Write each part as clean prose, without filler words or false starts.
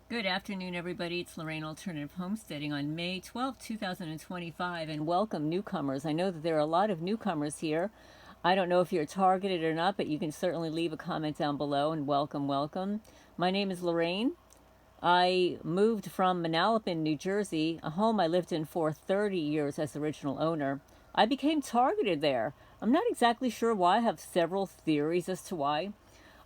Good afternoon, everybody. It's Lorraine Alternative Homesteading on May 12, 2025, and welcome newcomers. I know that there are a lot of newcomers here. I don't know if you're targeted or not, but you can certainly leave a comment down below and welcome. My name is Lorraine. I moved from Manalapan, New Jersey, a home I lived in for 30 years as original owner. I became targeted there. I'm not exactly sure why. I have several theories as to why.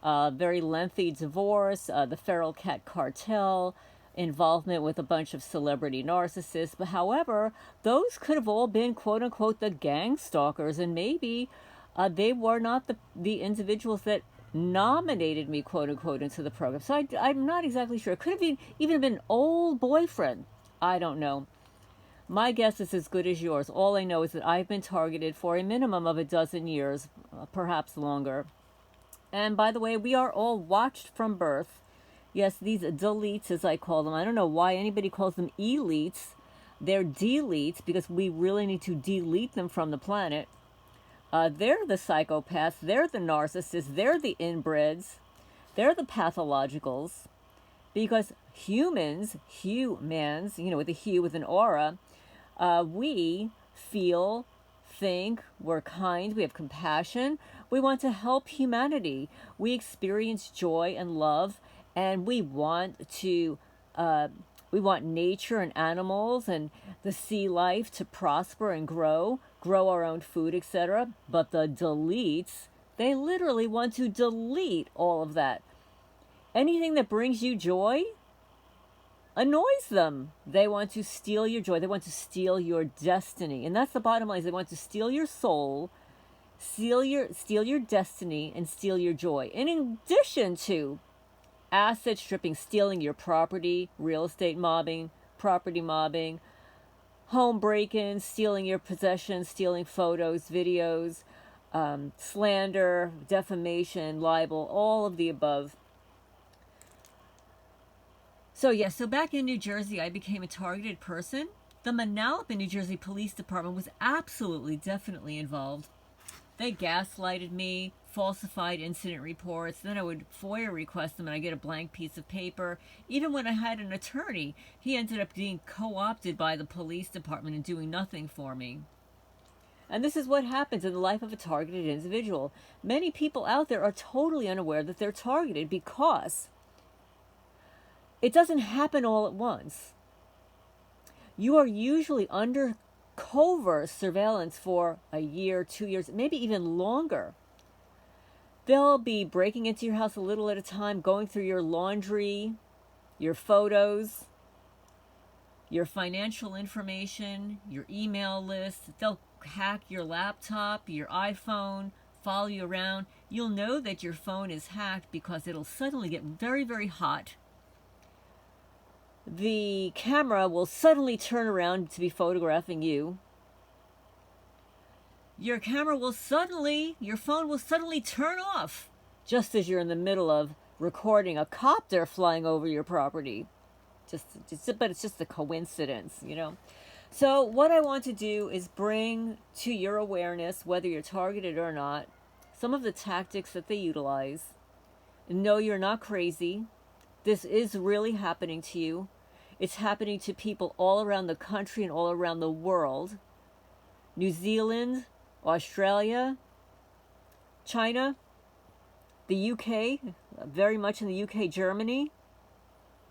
Very lengthy divorce, the feral cat cartel, involvement with a bunch of celebrity narcissists. But however, those could have all been quote unquote the gang stalkers, and maybe they were not the individuals that nominated me quote unquote into the program. So I'm not exactly sure. It could have even been an old boyfriend. I don't know. My guess is as good as yours. All I know is that I've been targeted for a minimum of a dozen years, perhaps longer. And by the way, we are all watched from birth. Yes, these deletes, as I call them. I don't know why anybody calls them elites. They're deletes because we really need to delete them from the planet. They're the psychopaths. They're the narcissists. They're the inbreds. They're the pathologicals. Because humans, with a hue with an aura, we feel, think, we're kind, we have compassion, we want to help humanity, we experience joy and love, and we want nature and animals and the sea life to prosper and grow our own food, etc. But the deletes, they literally want to delete all of that. Anything that brings you joy annoys them. They want to steal your joy. They want to steal your destiny. And that's the bottom line. Is they want to steal your soul, steal your destiny, and steal your joy. In addition to asset stripping, stealing your property, real estate mobbing, property mobbing, home break-ins, stealing your possessions, stealing photos, videos, slander, defamation, libel, all of the above. So back in New Jersey, I became a targeted person. The Manalapan, New Jersey Police Department was absolutely, definitely involved. They gaslighted me, falsified incident reports. Then I would FOIA request them and I get a blank piece of paper. Even when I had an attorney, he ended up being co-opted by the police department and doing nothing for me. And this is what happens in the life of a targeted individual. Many people out there are totally unaware that they're targeted because it doesn't happen all at once. You are usually under covert surveillance for a year, 2 years, maybe even longer. They'll be breaking into your house a little at a time, going through your laundry, your photos, your financial information, your email list. They'll hack your laptop, your iPhone, follow you around. You'll know that your phone is hacked because it'll suddenly get very, very hot. The camera will suddenly turn around to be photographing you. Your phone will suddenly turn off just as you're in the middle of recording a copter flying over your property. But it's just a coincidence, So what I want to do is bring to your awareness, whether you're targeted or not, some of the tactics that they utilize. No, you're not crazy. This is really happening to you. It's happening to people all around the country and all around the world. New Zealand, Australia, China, the UK, very much in the UK, Germany,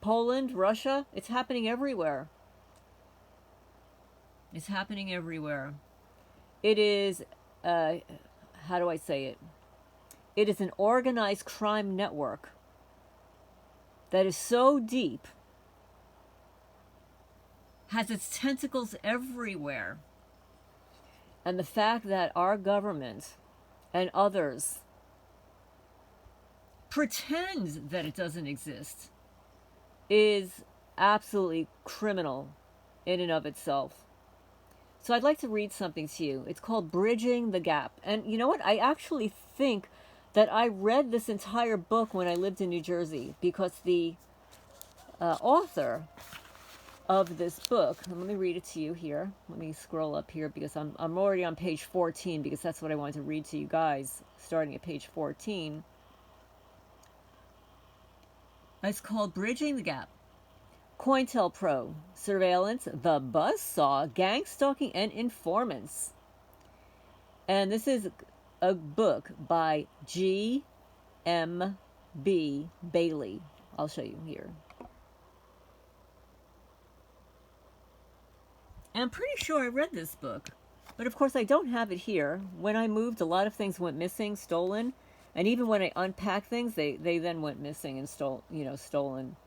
Poland, Russia. It's happening everywhere. It's happening everywhere. It is, how do I say it? It is an organized crime network that is so deep, has its tentacles everywhere. And the fact that our government and others pretend that it doesn't exist is absolutely criminal in and of itself. So I'd like to read something to you. It's called Bridging the Gap. And you know what? I actually think that I read this entire book when I lived in New Jersey because the author of this book, let me read it to you here. Let me scroll up here because I'm already on page 14 because that's what I wanted to read to you guys, starting at page 14. It's called Bridging the Gap. COINTELPRO, surveillance, the buzzsaw, gang stalking, and informants. And this is a book by GmB Bailey. I'll show you here. And I'm pretty sure I read this book, but of course I don't have it here. When I moved, a lot of things went missing, stolen, and even when I unpacked things, they then went missing and stolen.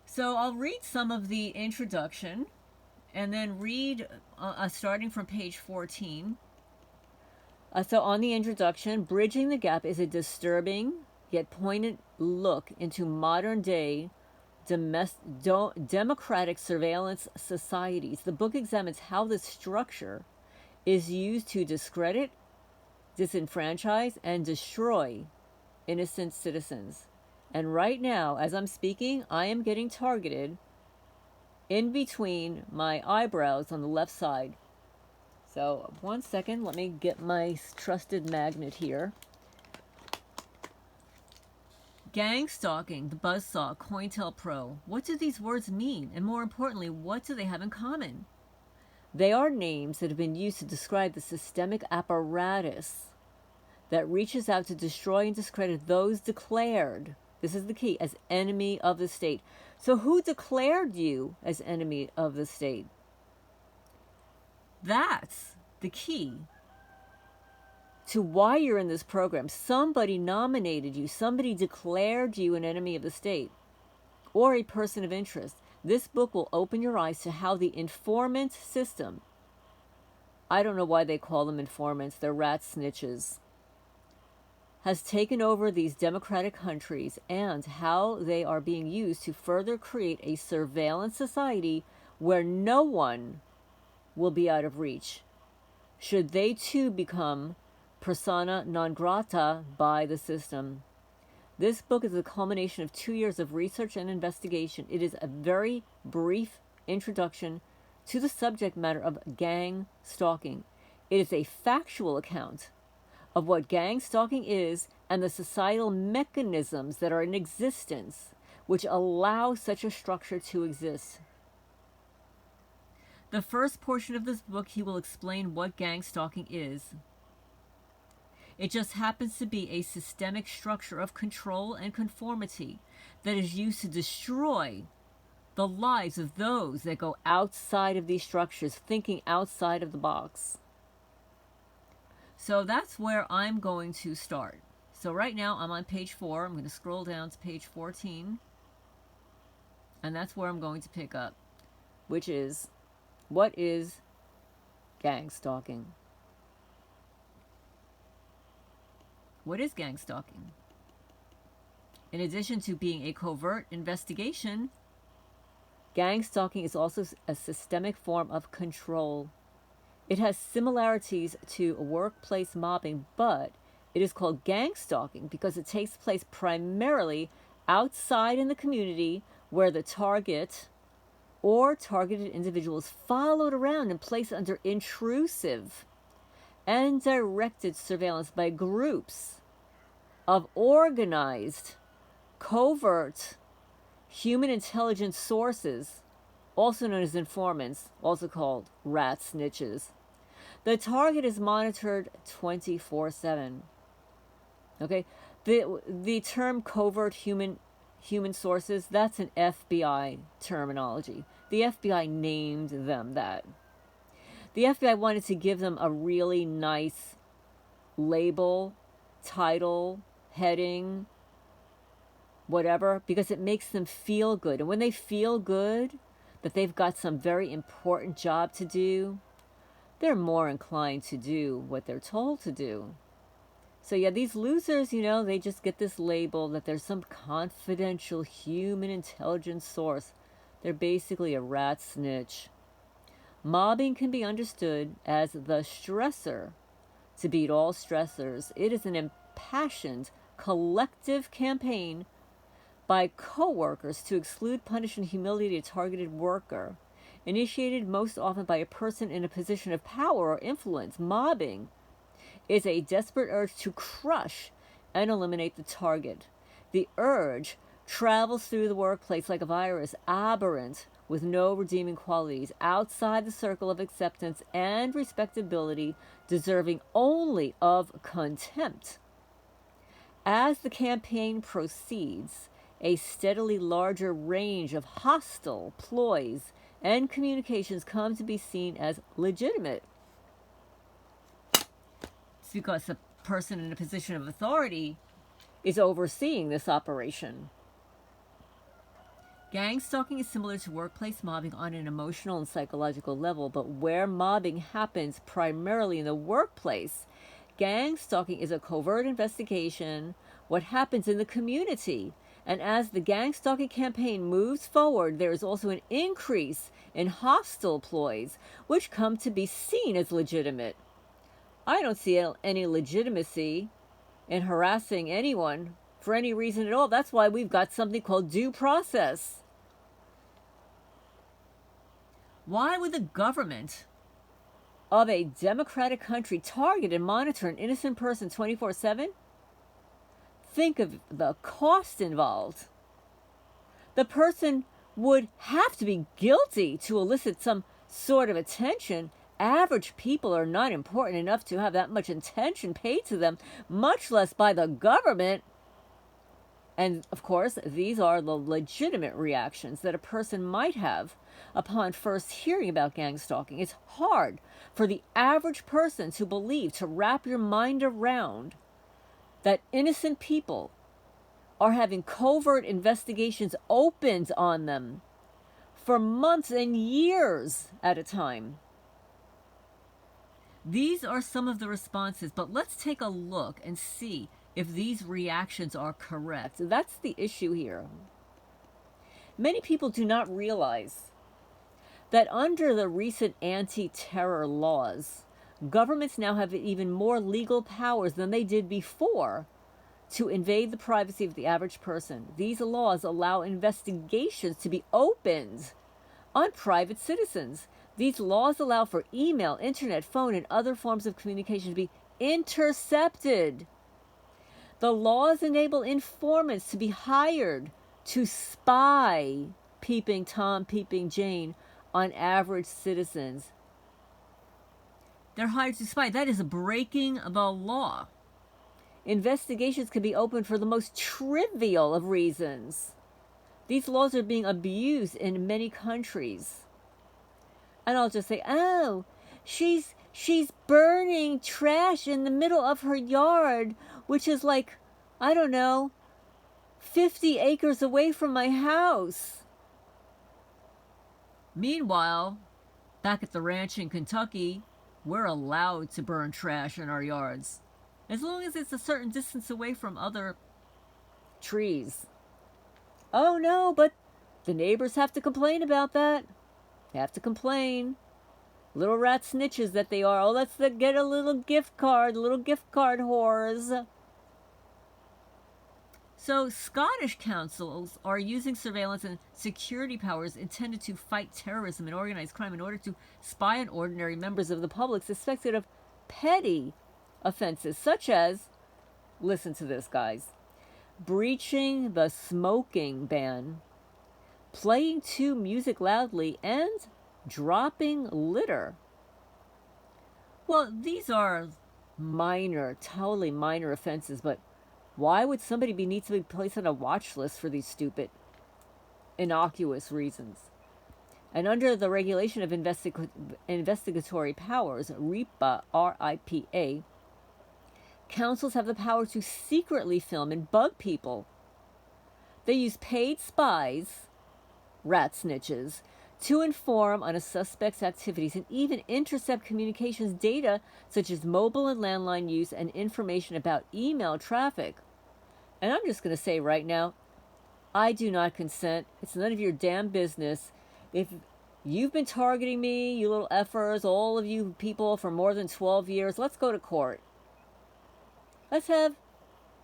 So I'll read some of the introduction and then read starting from page 14. So on the introduction, Bridging the Gap is a disturbing yet poignant look into modern day democratic surveillance societies. The book examines how this structure is used to discredit, disenfranchise, and destroy innocent citizens. And right now, as I'm speaking, I am getting targeted in between my eyebrows on the left side. So 1 second, let me get my trusted magnet here. Gang stalking, the buzzsaw, COINTELPRO. What do these words mean? And more importantly, what do they have in common? They are names that have been used to describe the systemic apparatus that reaches out to destroy and discredit those declared, this is the key, as enemy of the state. So who declared you as enemy of the state? That's the key to why you're in this program. Somebody nominated you. Somebody declared you an enemy of the state or a person of interest. This book will open your eyes to how the informant system, I don't know why they call them informants, they're rat snitches, has taken over these democratic countries and how they are being used to further create a surveillance society where no one will be out of reach should they too become persona non grata by the system. This book is a culmination of 2 years of research and investigation. It is a very brief introduction to the subject matter of gang stalking. It is a factual account of what gang stalking is and the societal mechanisms that are in existence which allow such a structure to exist. The first portion of this book, he will explain what gang stalking is. It just happens to be a systemic structure of control and conformity that is used to destroy the lives of those that go outside of these structures, thinking outside of the box. So that's where I'm going to start. So right now I'm on page 4. I'm going to scroll down to page 14. And that's where I'm going to pick up, which is, what is gang stalking? What is gang stalking? In addition to being a covert investigation, gang stalking is also a systemic form of control. It has similarities to workplace mobbing, but it is called gang stalking because it takes place primarily outside in the community where the target or targeted individuals followed around and placed under intrusive and directed surveillance by groups of organized, covert, human intelligence sources, also known as informants, also called rat snitches. The target is monitored 24/7. Okay, the term covert human sources, that's an FBI terminology. The FBI named them that. The FBI wanted to give them a really nice label, title, heading, whatever, because it makes them feel good. And when they feel good that they've got some very important job to do, they're more inclined to do what they're told to do. So yeah, these losers, they just get this label that there's some confidential human intelligence source. They're basically a rat snitch. Mobbing can be understood as the stressor to beat all stressors. It is an impassioned collective campaign by co-workers to exclude, punish, and humiliate a targeted worker, initiated most often by a person in a position of power or influence. Mobbing is a desperate urge to crush and eliminate the target. The urge travels through the workplace like a virus, aberrant, with no redeeming qualities, outside the circle of acceptance and respectability, deserving only of contempt. As the campaign proceeds, a steadily larger range of hostile ploys and communications come to be seen as legitimate. It's because the person in a position of authority is overseeing this operation. Gang stalking is similar to workplace mobbing on an emotional and psychological level, but where mobbing happens primarily in the workplace, gang stalking is a covert investigation, what happens in the community. And as the gang stalking campaign moves forward, there is also an increase in hostile ploys, which come to be seen as legitimate. I don't see any legitimacy in harassing anyone for any reason at all. That's why we've got something called due process. Why would the government of a democratic country target and monitor an innocent person 24/7? Think of the cost involved. The person would have to be guilty to elicit some sort of attention. Average people are not important enough to have that much attention paid to them, much less by the government. And of course, these are the legitimate reactions that a person might have upon first hearing about gang stalking. It's hard for the average person to believe, to wrap your mind around, that innocent people are having covert investigations opened on them for months and years at a time. These are some of the responses, but let's take a look and see if these reactions are correct. That's the issue here. Many people do not realize that under the recent anti-terror laws, governments now have even more legal powers than they did before to invade the privacy of the average person. These laws allow investigations to be opened on private citizens. These laws allow for email, internet, phone, and other forms of communication to be intercepted. The laws enable informants to be hired to spy, peeping Tom, peeping Jane, on average citizens. They're hired to spy. That is breaking the law. Investigations can be opened for the most trivial of reasons. These laws are being abused in many countries. And I'll just say, oh, she's burning trash in the middle of her yard, which is like, I don't know, 50 acres away from my house. Meanwhile, back at the ranch in Kentucky, we're allowed to burn trash in our yards, as long as it's a certain distance away from other trees. Oh no, but the neighbors have to complain about that. They have to complain. Little rat snitches that they are. Oh, let's get a little gift card whores. So Scottish councils are using surveillance and security powers intended to fight terrorism and organized crime in order to spy on ordinary members of the public suspected of petty offenses, such as, listen to this, guys, breaching the smoking ban, playing music loudly, and dropping litter. Well, these are minor, totally minor offenses, but why would somebody need to be placed on a watch list for these stupid, innocuous reasons? And under the regulation of investigatory powers, RIPA, R-I-P-A, councils have the power to secretly film and bug people. They use paid spies, rat snitches, to inform on a suspect's activities and even intercept communications data such as mobile and landline use and information about email traffic. And I'm just going to say right now, I do not consent. It's none of your damn business. If you've been targeting me, you little effers, all of you people, for more than 12 years, let's go to court. Let's have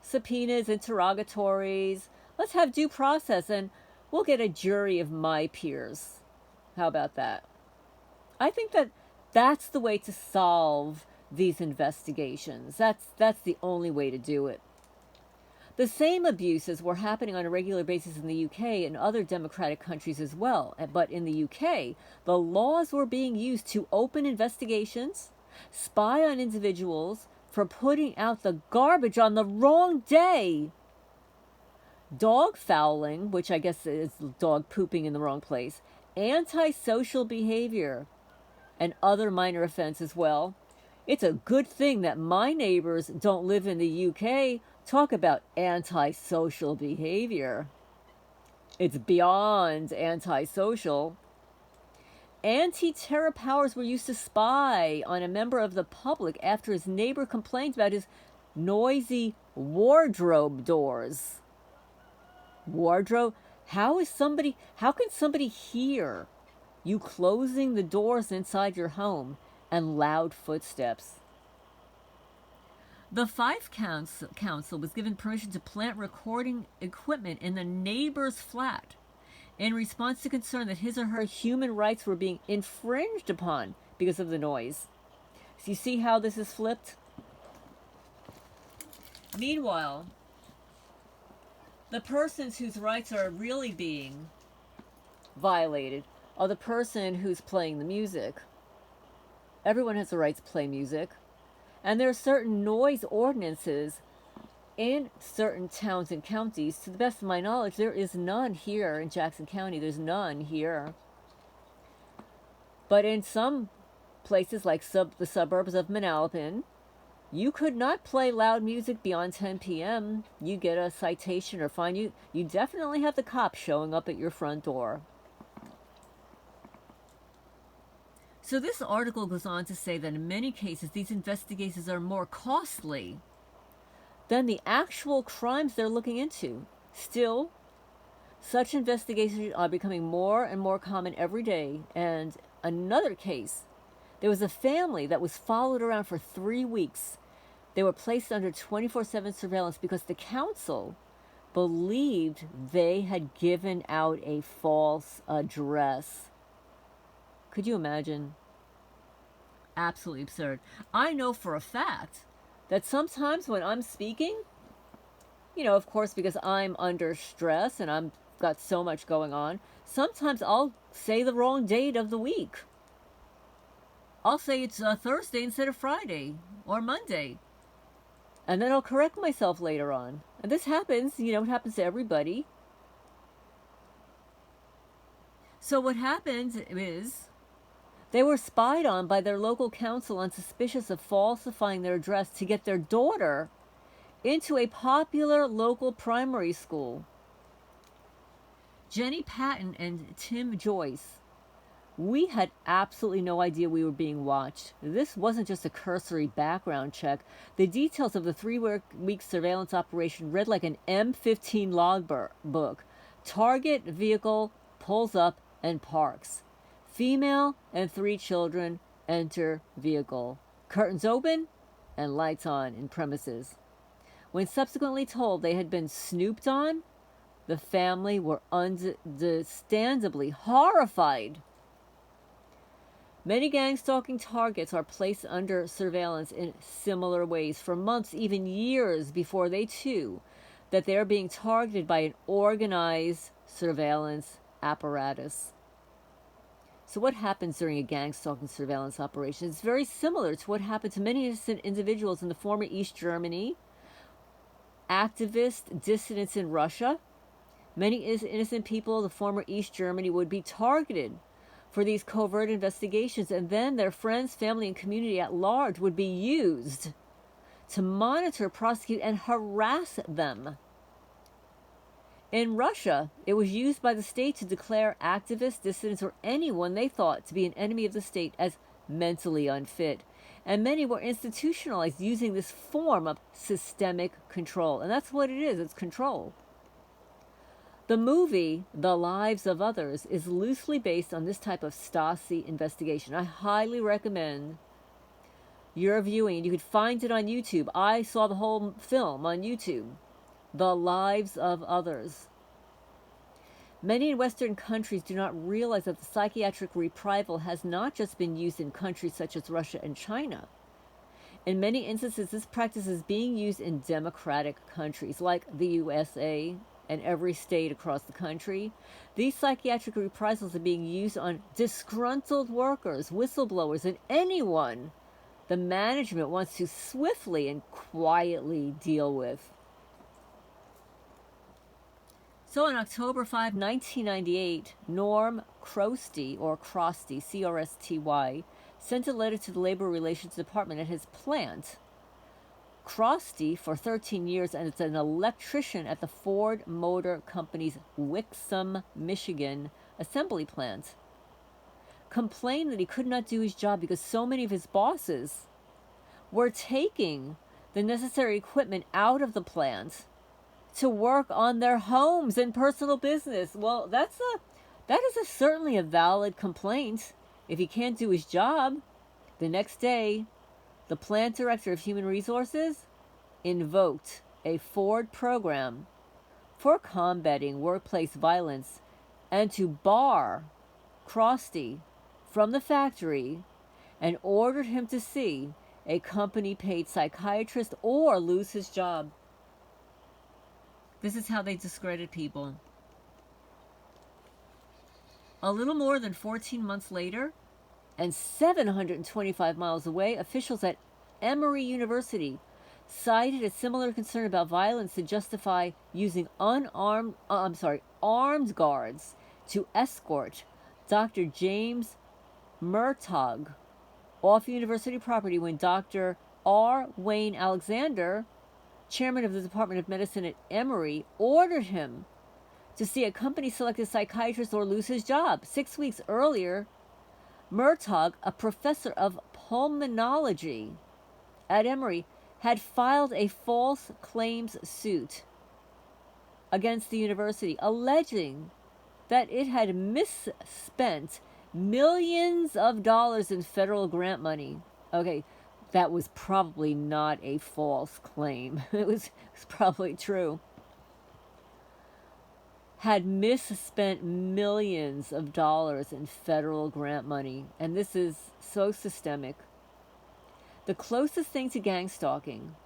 subpoenas, interrogatories. Let's have due process, and we'll get a jury of my peers. How about that? I think that's the way to solve these investigations. That's the only way to do it. The same abuses were happening on a regular basis in the UK and other democratic countries as well. But in the UK, the laws were being used to open investigations, spy on individuals for putting out the garbage on the wrong day. Dog fouling, which I guess is dog pooping in the wrong place, antisocial behavior, and other minor offenses as well. It's a good thing that my neighbors don't live in the UK. Talk about antisocial behavior. It's beyond antisocial. Anti-terror powers were used to spy on a member of the public after his neighbor complained about his noisy wardrobe doors. Wardrobe? How can somebody hear you closing the doors inside your home and loud footsteps? The Fife Council was given permission to plant recording equipment in the neighbor's flat in response to concern that his or her human rights were being infringed upon because of the noise. So you see how this is flipped? Meanwhile, the persons whose rights are really being violated are the person who's playing the music. Everyone has the right to play music. And there are certain noise ordinances in certain towns and counties. To the best of my knowledge, there is none here in Jackson County. There's none here. But in some places like the suburbs of Manalapan, you could not play loud music beyond 10 p.m. You get a citation or fine. You definitely have the cops showing up at your front door. So this article goes on to say that in many cases, these investigations are more costly than the actual crimes they're looking into. Still, such investigations are becoming more and more common every day. And another case, there was a family that was followed around for 3 weeks. They were placed under 24/7 surveillance because the council believed they had given out a false address. Could you imagine? Absolutely absurd. I know for a fact that sometimes when I'm speaking, of course, because I'm under stress and I've got so much going on, sometimes I'll say the wrong date of the week. I'll say it's Thursday instead of Friday or Monday. And then I'll correct myself later on. And this happens, it happens to everybody. So what happens is they were spied on by their local council on suspicion of falsifying their address to get their daughter into a popular local primary school. Jenny Patton and Tim Joyce, we had absolutely no idea we were being watched. This wasn't just a cursory background check. The details of the 3-week surveillance operation read like an M15 logbook. Target vehicle pulls up and parks. Female and 3 children enter vehicle. Curtains open and lights on in premises. When subsequently told they had been snooped on, the family were understandably horrified. Many gang-stalking targets are placed under surveillance in similar ways for months, even years before they too, that they are being targeted by an organized surveillance apparatus. So what happens during a gang-stalking surveillance operation is very similar to what happened to many innocent individuals in the former East Germany, activist dissidents in Russia. Many innocent people of the former East Germany would be targeted for these covert investigations, and then their friends, family, and community at large would be used to monitor, prosecute, and harass them. In Russia, it was used by the state to declare activists, dissidents, or anyone they thought to be an enemy of the state as mentally unfit. And many were institutionalized using this form of systemic control. And that's what it is, it's control. The movie, The Lives of Others, is loosely based on this type of Stasi investigation. I highly recommend your viewing. You could find it on YouTube. I saw the whole film on YouTube. The Lives of Others. Many in Western countries do not realize that the psychiatric reprisal has not just been used in countries such as Russia and China. In many instances, this practice is being used in democratic countries like the USA and every state across the country. These psychiatric reprisals are being used on disgruntled workers, whistleblowers, and anyone the management wants to swiftly and quietly deal with. So on October 5, 1998, Norm Crosty, or Crosty, C-R-S-T-Y, sent a letter to the Labor Relations Department at his plant. Crosty, for 13 years, and it's an electrician at the Ford Motor Company's Wixom, Michigan assembly plant, complained that he could not do his job because so many of his bosses were taking the necessary equipment out of the plant to work on their homes and personal business. Well, that is certainly a valid complaint if he can't do his job. The next day, the plant director of human resources invoked a Ford program for combating workplace violence and to bar Crosty from the factory and ordered him to see a company-paid psychiatrist or lose his job. This is how they discredit people. A little more than 14 months later, and 725 miles away, officials at Emory University cited a similar concern about violence to justify using armed guards to escort Dr. James Murtaugh off university property when Dr. R. Wayne Alexander, chairman of the Department of Medicine at Emory, ordered him to see a company-selected psychiatrist or lose his job. 6 weeks earlier, Murtaugh, a professor of pulmonology at Emory, had filed a false claims suit against the university, alleging that it had misspent millions of dollars in federal grant money. Okay, that was probably not a false claim. It was probably true. Had misspent millions of dollars in federal grant money. And this is so systemic. The closest thing to gang stalking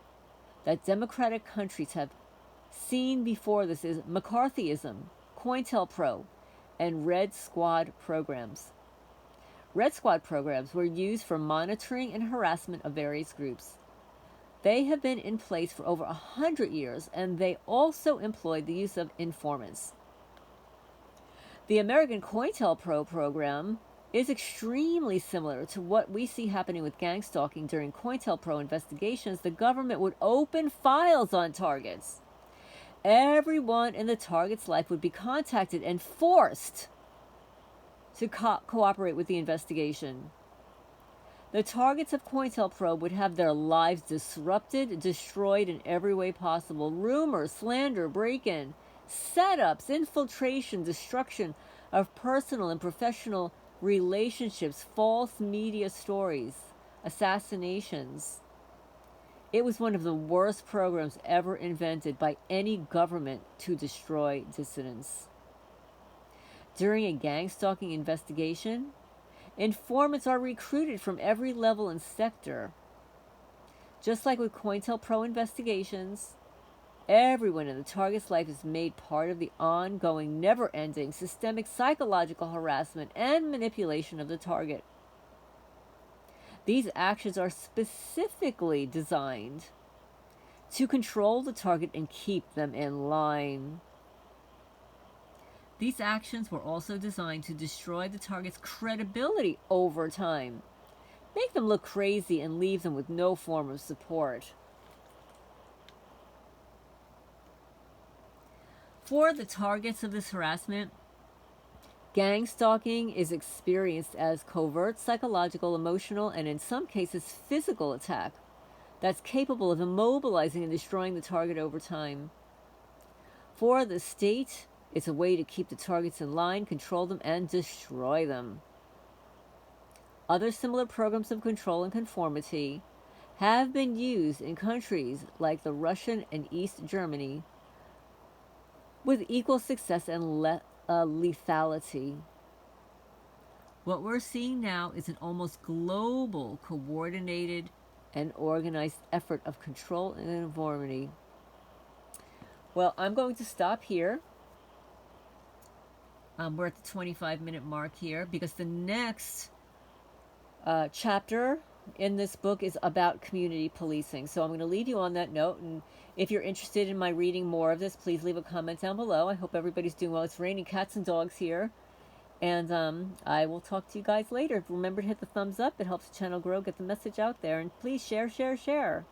that democratic countries have seen before this is McCarthyism, COINTELPRO, and Red Squad programs. Red Squad programs were used for monitoring and harassment of various groups. They have been in place for over 100 years, and they also employed the use of informants. The American COINTELPRO program is extremely similar to what we see happening with gang stalking. During COINTELPRO investigations, the government would open files on targets. Everyone in the target's life would be contacted and forced to cooperate with the investigation. The targets of COINTELPRO would have their lives disrupted, destroyed in every way possible. Rumors, slander, break-in, setups, infiltration, destruction of personal and professional relationships, false media stories, assassinations. It was one of the worst programs ever invented by any government to destroy dissidents. During a gang stalking investigation, informants are recruited from every level and sector. Just like with COINTELPRO investigations, everyone in the target's life is made part of the ongoing, never-ending, systemic psychological harassment and manipulation of the target. These actions are specifically designed to control the target and keep them in line. These actions were also designed to destroy the target's credibility over time, make them look crazy, and leave them with no form of support. For the targets of this harassment, gang stalking is experienced as covert psychological, emotional, and in some cases physical attack that's capable of immobilizing and destroying the target over time. For the state, it's a way to keep the targets in line, control them, and destroy them. Other similar programs of control and conformity have been used in countries like the Russian and East Germany with equal success and lethality. What we're seeing now is an almost global, coordinated, and organized effort of control and uniformity. Well, I'm going to stop here. We're at the 25-minute mark here because the next chapter in this book is about community policing. So I'm going to leave you on that note. And if you're interested in my reading more of this, please leave a comment down below. I hope everybody's doing well. It's raining cats and dogs here. And I will talk to you guys later. Remember to hit the thumbs up. It helps the channel grow, get the message out there. And please share, share, share.